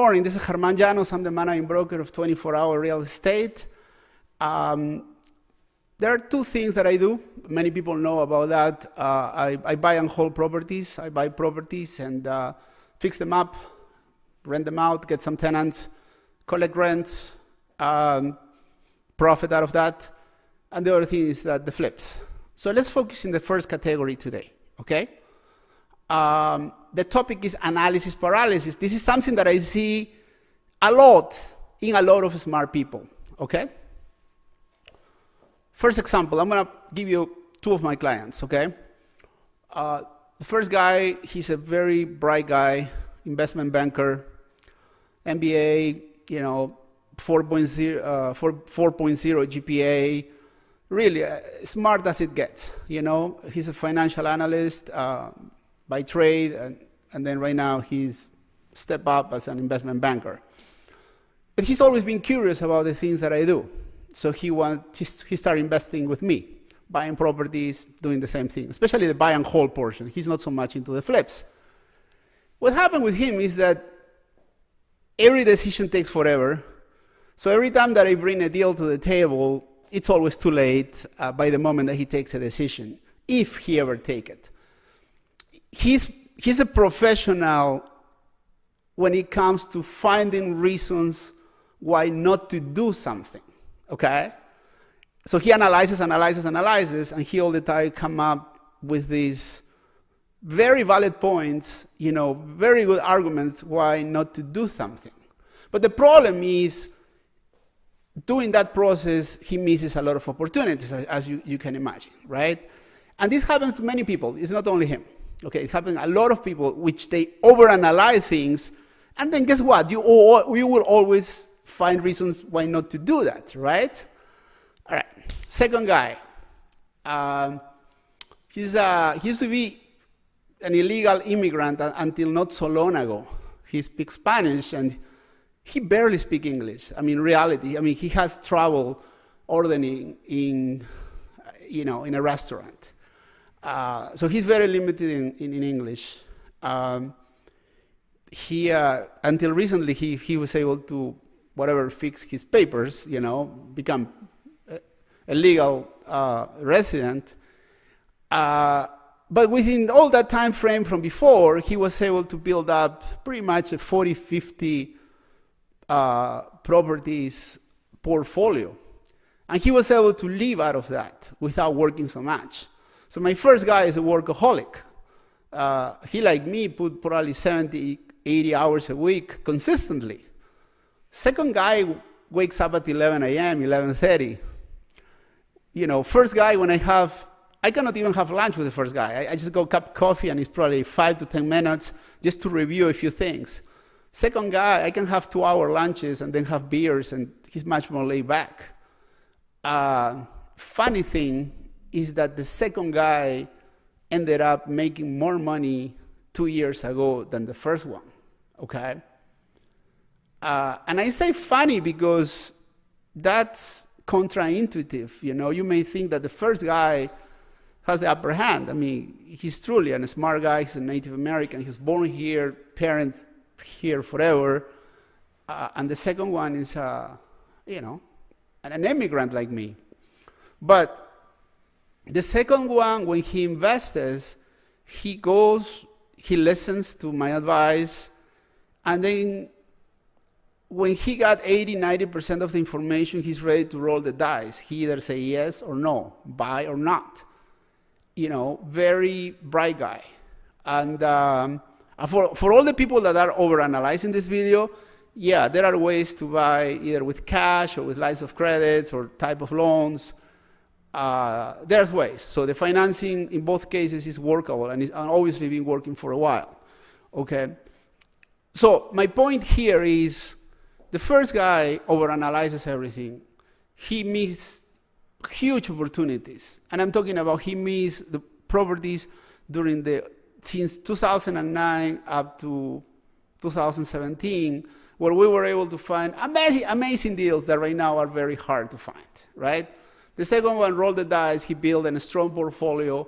morning. This is Germán Llanos. I'm the managing broker of 24-Hour Real Estate. There are two things that I do. Many people know about that. I buy and hold properties. I buy properties and fix them up, rent them out, get some tenants, collect rents, profit out of that. And the other thing is that the flips. So let's focus in the first category today, okay? The topic is analysis paralysis. This is something that I see a lot in a lot of smart people, okay? First example, I'm gonna give you two of my clients, okay? The first guy, he's a very bright guy, investment banker, MBA, 4.0 GPA, really smart as it gets, He's a financial analyst by trade, and then right now he's stepped up as an investment banker. But he's always been curious about the things that I do. So he started investing with me, buying properties, doing the same thing, especially the buy and hold portion. He's not so much into the flips. What happened with him is that every decision takes forever. So every time that I bring a deal to the table, it's always too late by the moment that he takes a decision, if he ever takes it. He's a professional when it comes to finding reasons why not to do something. Okay? So he analyzes, and he all the time come up with these very valid points, very good arguments why not to do something. But the problem is, during that process, he misses a lot of opportunities, as you can imagine, right? And this happens to many people. It's not only him. Okay, it happens to a lot of people, which they overanalyze things, and then guess what? You will always find reasons why not to do that, right? All right, second guy. He used to be an illegal immigrant until not so long ago. He speaks Spanish, and he barely speaks English. Reality. He has trouble ordering in a restaurant. So he's very limited in English. Until recently, he was able to fix his papers, become a legal resident. But within all that time frame from before, he was able to build up pretty much a 40, 50 properties portfolio. And he was able to live out of that without working so much. So my first guy is a workaholic. He, like me, put probably 70, 80 hours a week consistently. Second guy wakes up at 11 a.m., 11:30. First guy, I cannot even have lunch with the first guy. I just go cup coffee, and it's probably 5 to 10 minutes just to review a few things. Second guy, I can have 2-hour lunches and then have beers, and he's much more laid back. Funny thing is that the second guy ended up making more money 2 years ago than the first one, okay? And I say funny because that's counterintuitive. You may think that the first guy has the upper hand. He's truly a smart guy. He's a Native American. He was born here, parents here forever. And the second one is, an immigrant like me. But the second one, when he invests, he listens to my advice, and then when he got 80, 90% of the information, he's ready to roll the dice. He either say yes or no, buy or not. Very bright guy. And for all the people that are overanalyzing this video, yeah, there are ways to buy either with cash or with lines of credits or type of loans. There's ways. So the financing in both cases is workable, and it's obviously been working for a while. Okay? So my point here is the first guy overanalyzes everything. He missed huge opportunities. And I'm talking about he missed the properties since 2009 up to 2017, where we were able to find amazing deals that right now are very hard to find, right? The second one rolled the dice. He built a strong portfolio.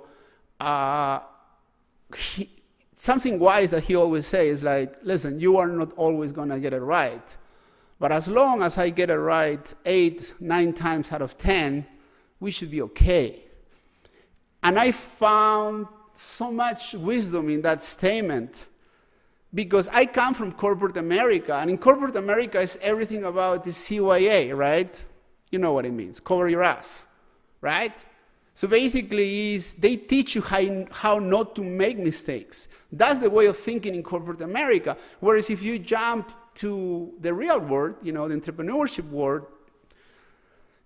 something wise that he always says is like, listen, you are not always going to get it right. But as long as I get it right 8, 9 times out of 10, we should be okay. And I found so much wisdom in that statement because I come from corporate America, and in corporate America is everything about the CYA, right? You know what it means, cover your ass, right? So basically they teach you how not to make mistakes. That's the way of thinking in corporate America. Whereas if you jump to the real world, the entrepreneurship world,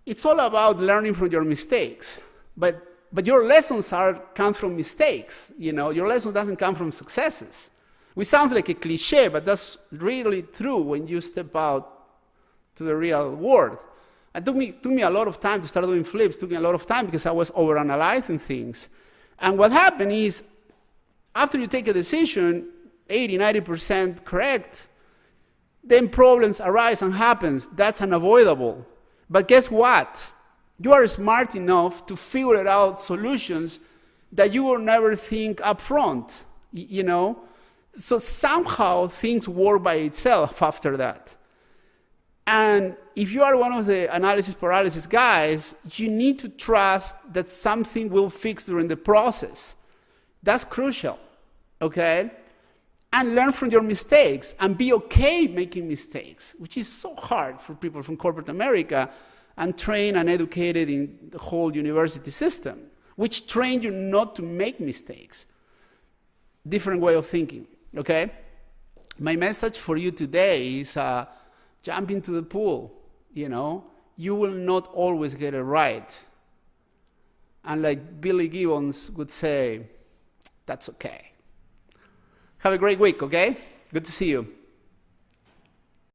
it's all about learning from your mistakes. But your lessons come from mistakes. Your lessons doesn't come from successes. Which sounds like a cliche, but that's really true when you step out to the real world. It took me a lot of time to start doing flips. It took me a lot of time because I was overanalyzing things. And what happened is, after you take a decision, 80, 90% correct, then problems arise and happens. That's unavoidable. But guess what? You are smart enough to figure out solutions that you will never think up front, So somehow things work by itself after that. And if you are one of the analysis paralysis guys, you need to trust that something will fix during the process. That's crucial, okay? And learn from your mistakes and be okay making mistakes, which is so hard for people from corporate America and trained and educated in the whole university system, which trained you not to make mistakes. Different way of thinking, okay? My message for you today is jump into the pool, You will not always get it right. And like Billy Gibbons would say, that's okay. Have a great week, okay? Good to see you.